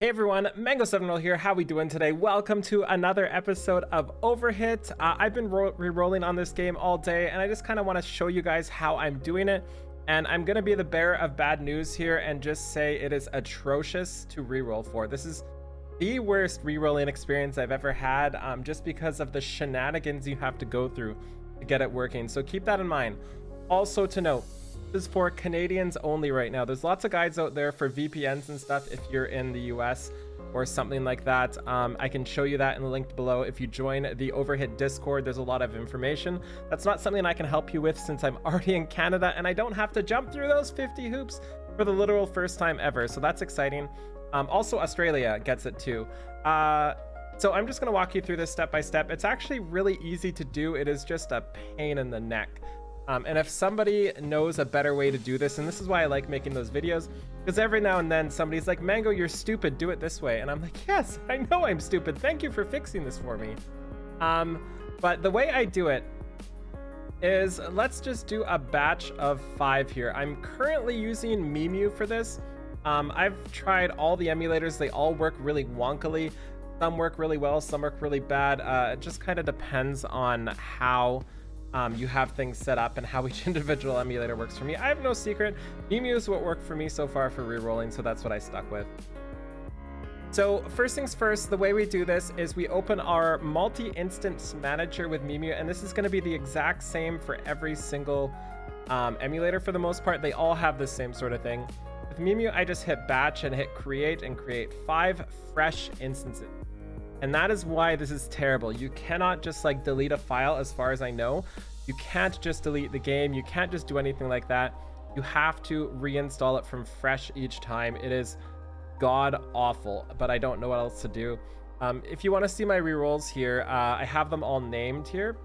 Hey everyone, Mango7Roll here. How we doing today? Welcome to another episode of Overhit. I've been re-rolling on this game all day, and I just kind of want to show you guys how I'm doing it. And I'm going to be the bearer of bad news here and just say it is atrocious to re-roll for. This is the worst re-rolling experience I've ever had, just because of the shenanigans you have to go through to get it working. So keep that in mind. Also to note, this is for Canadians only right now. There's lots of guides out there for VPNs and stuff if you're in the US or something like that. I can show you that in the link below. If you join the Overhit Discord, there's a lot of information. That's not something I can help you with since I'm already in Canada and I don't have to jump through those 50 hoops for the literal first time ever. So that's exciting. Also, Australia gets it too. So I'm just going to walk you through this step by step. It's actually really easy to do. It is just a pain in the neck. And if somebody knows a better way to do this, and this is why I like making those videos, because every now and then somebody's like, Mango, you're stupid, do it this way. And I'm like, yes, I know I'm stupid. Thank you for fixing this for me. But the way I do it is, let's just do a batch of 5 here. I'm currently using Memu for this. I've tried all the emulators. They all work really wonkily. Some work really well, some work really bad. It just kind of depends on how you have things set up and how each individual emulator works for me. I have no secret. Memu is what worked for me so far for re-rolling, so that's what I stuck with. So first things first, the way we do this is we open our multi-instance manager with Memu, and this is going to be the exact same for every single emulator for the most part. They all have the same sort of thing. With Memu, I just hit batch and hit create and create 5 fresh instances. And that is why this is terrible. You cannot just like delete a file, as far as I know. You can't just delete the game. You can't just do anything like that. You have to reinstall it from fresh each time. It is god awful, but I don't know what else to do. If you want to see my rerolls here, I have them all named here.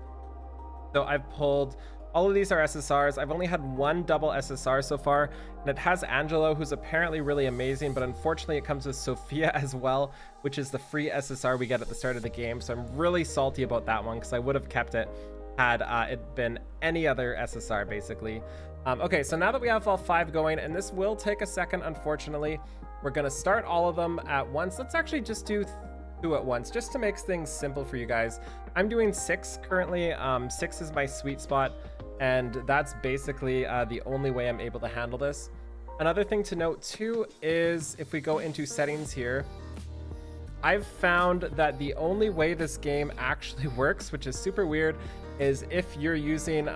So I've pulled, all of these are SSRs. I've only had one double SSR so far, and it has Angelo, who's apparently really amazing, but unfortunately it comes with Sophia as well, which is the free SSR we get at the start of the game. So I'm really salty about that one because I would have kept it had it been any other SSR, basically. Okay, so now that we have all 5 going, and this will take a second, unfortunately, we're going to start all of them at once. Let's actually just do 2 at once, just to make things simple for you guys. I'm doing 6 currently. 6 is my sweet spot, and that's basically the only way I'm able to handle this. Another thing to note too is if we go into settings here, I've found that the only way this game actually works, which is super weird, is if you're using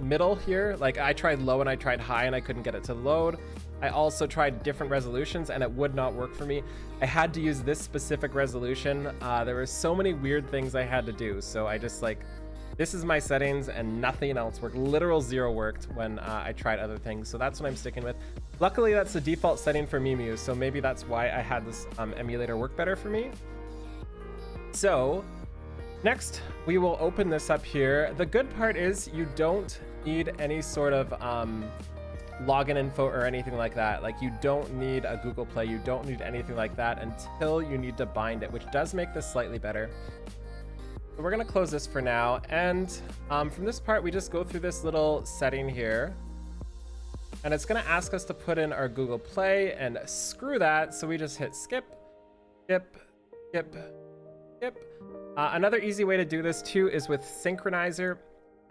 middle here. Like I tried low and I tried high and I couldn't get it to load. I also tried different resolutions and it would not work for me. I had to use this specific resolution. There were so many weird things I had to do. So I just like, this is my settings and nothing else worked. Literal 0 worked when I tried other things. So that's what I'm sticking with. Luckily, that's the default setting for Memu. So maybe that's why I had this emulator work better for me. So next, we will open this up here. The good part is you don't need any sort of login info or anything like that. Like you don't need a Google Play. You don't need anything like that until you need to bind it, which does make this slightly better. So we're going to close this for now. And from this part, we just go through this little setting here. And it's going to ask us to put in our Google Play, and screw that. So we just hit skip, skip, skip, skip. Another easy way to do this too is with Synchronizer.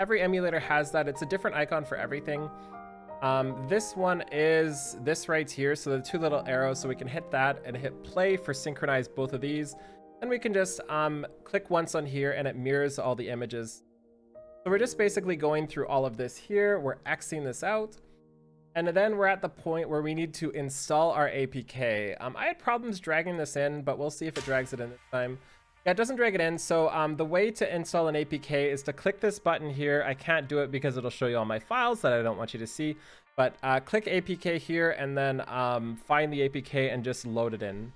Every emulator has that. It's a different icon for everything. This one is this right here. So the 2 little arrows, so we can hit that and hit play for synchronize both of these. And we can just click once on here and it mirrors all the images. So we're just basically going through all of this here. We're Xing this out. And then we're at the point where we need to install our APK. I had problems dragging this in, but we'll see if it drags it in this time. Yeah, it doesn't drag it in. So the way to install an APK is to click this button here. I can't do it because it'll show you all my files that I don't want you to see. But click APK here and then find the APK and just load it in.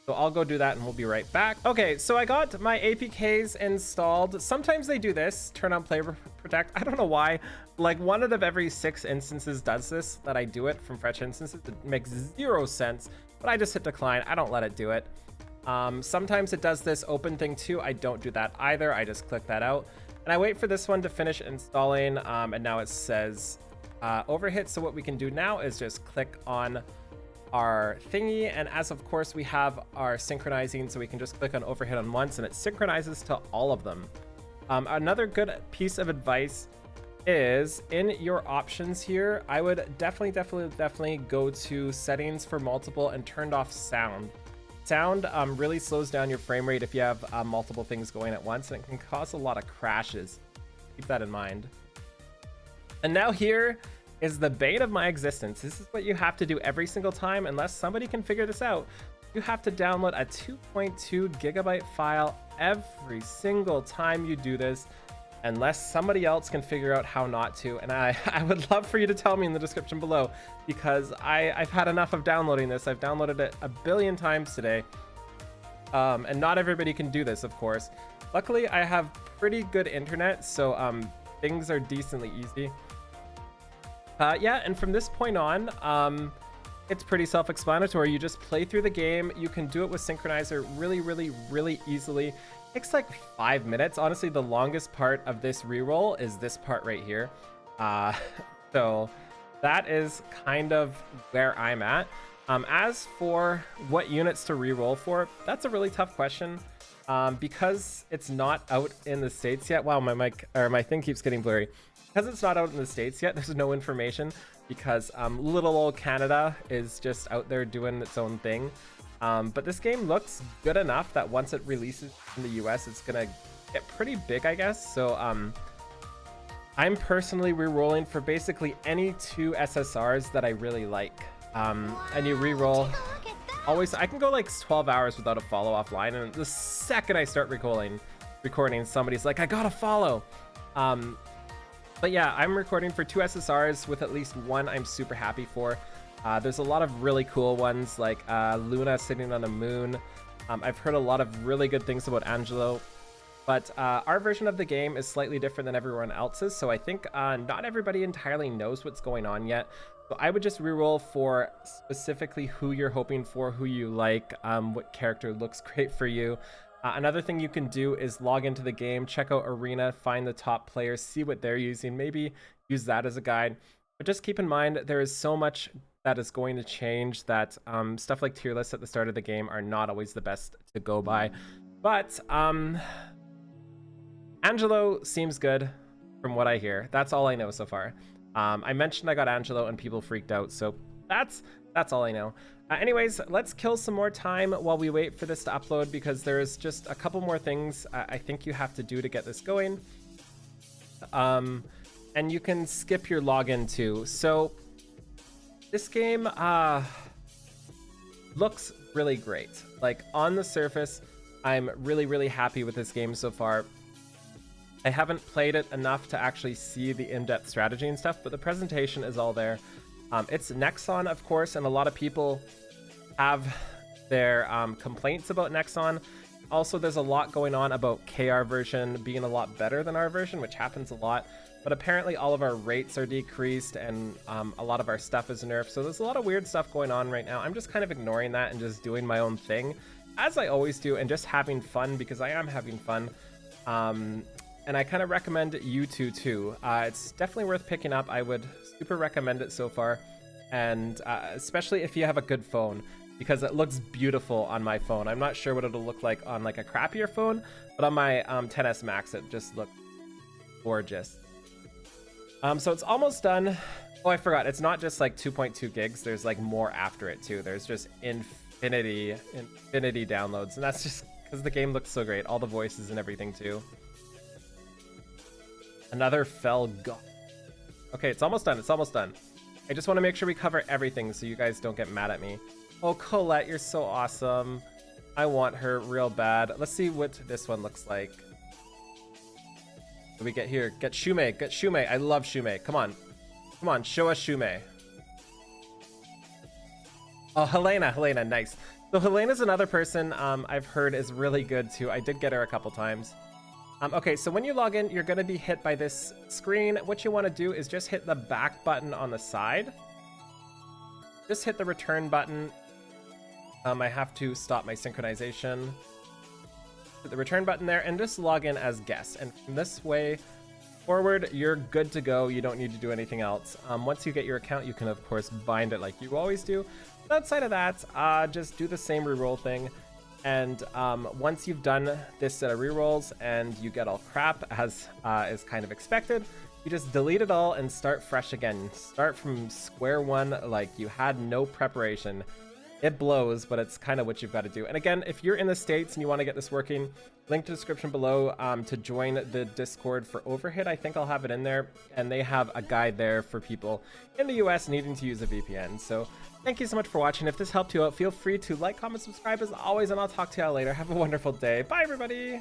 So I'll go do that and we'll be right back. Okay, so I got my APKs installed. Sometimes they do this, turn on Play Protect. I don't know why. Like 1 out of every 6 instances does this, that I do it from fresh instances. It makes 0 sense, but I just hit decline. I don't let it do it. Sometimes it does this open thing too. I don't do that either. I just click that out. And I wait for this one to finish installing. And now it says Overhit. So what we can do now is just click on our thingy, and as of course we have our synchronizing, so we can just click on Overhit on once and it synchronizes to all of them. Another good piece of advice is in your options here, I would definitely go to settings for multiple and turned off sound. Sound really slows down your frame rate if you have multiple things going at once, and it can cause a lot of crashes. Keep that in mind. And now here is the bane of my existence. This is what you have to do every single time, unless somebody can figure this out. You have to download a 2.2 gigabyte file every single time you do this, unless somebody else can figure out how not to. And I would love for you to tell me in the description below, because I've had enough of downloading this. I've downloaded it a billion times today. And not everybody can do this, of course. Luckily, I have pretty good internet, so things are decently easy. Yeah, and from this point on, it's pretty self-explanatory. You just play through the game. You can do it with Synchronizer really easily. Takes like 5 minutes. Honestly, the longest part of this reroll is this part right here. So that is kind of where I'm at. As for what units to reroll for, that's a really tough question. Because it's not out in the States yet. Wow, my thing keeps getting blurry. Because it's not out in the States yet, there's no information, because little old Canada is just out there doing its own thing. But this game looks good enough that once it releases in the US, it's gonna get pretty big, I guess. So I'm personally re-rolling for basically any 2 SSRs that I really like. And you re-roll. Always, I can go like 12 hours without a follow offline, and the second I start recording, somebody's like, I gotta follow. But yeah, I'm recording for 2 SSRs with at least one I'm super happy for. There's a lot of really cool ones, like Luna sitting on a moon. I've heard a lot of really good things about Angelo, but our version of the game is slightly different than everyone else's, so I think not everybody entirely knows what's going on yet. So I would just reroll for specifically who you're hoping for, who you like, what character looks great for you. Another thing you can do is log into the game, check out Arena, find the top players, see what they're using, maybe use that as a guide. But just keep in mind, there is so much that is going to change that stuff like tier lists at the start of the game are not always the best to go by. But Angelo seems good from what I hear. That's all I know so far. I mentioned I got Angelo and people freaked out, so that's all I know. Anyways, let's kill some more time while we wait for this to upload, because there's just a couple more things I think you have to do to get this going. And you can skip your login too. So this game looks really great. Like on the surface, I'm really happy with this game so far. I haven't played it enough to actually see the in-depth strategy and stuff, but the presentation is all there. It's Nexon, of course, and a lot of people have their complaints about Nexon. Also, there's a lot going on about KR version being a lot better than our version, which happens a lot. But apparently all of our rates are decreased and a lot of our stuff is nerfed. So there's a lot of weird stuff going on right now. I'm just kind of ignoring that and just doing my own thing, as I always do, and just having fun, because I am having fun. And I kind of recommend you too. It's definitely worth picking up. I would super recommend it so far. And especially if you have a good phone, because it looks beautiful on my phone. I'm not sure what it'll look like on like a crappier phone, but on my 10s Max, it just looks gorgeous. So it's almost done. Oh, I forgot. It's not just like 2.2 gigs. There's like more after it too. There's just infinity downloads. And that's just because the game looks so great. All the voices and everything too. Another fell god. Okay, it's almost done. It's almost done. I just want to make sure we cover everything so you guys don't get mad at me. Oh, Colette, you're so awesome. I want her real bad. Let's see what this one looks like. What do we get here? Get Shumei. Get Shumei. I love Shumei. Come on. Come on, show us Shumei. Oh, Helena. Helena, nice. So Helena's another person I've heard is really good too. I did get her a couple times. Okay, so when you log in, you're going to be hit by this screen. What you want to do is just hit the back button on the side. Just hit the return button. I have to stop my synchronization. Hit the return button there and just log in as guest. And from this way forward, you're good to go. You don't need to do anything else. Once you get your account, you can, of course, bind it like you always do. Outside of that, just do the same reroll thing. And once you've done this set of rerolls and you get all crap, as is kind of expected, you just delete it all and start fresh again. Start from square one, like you had no preparation. It blows, but it's kind of what you've got to do. And again, if you're in the States and you want to get this working, link to the description below to join the Discord for Overhit. I think I'll have it in there. And they have a guide there for people in the US needing to use a VPN. So thank you so much for watching. If this helped you out, feel free to like, comment, subscribe as always, and I'll talk to y'all later. Have a wonderful day. Bye, everybody.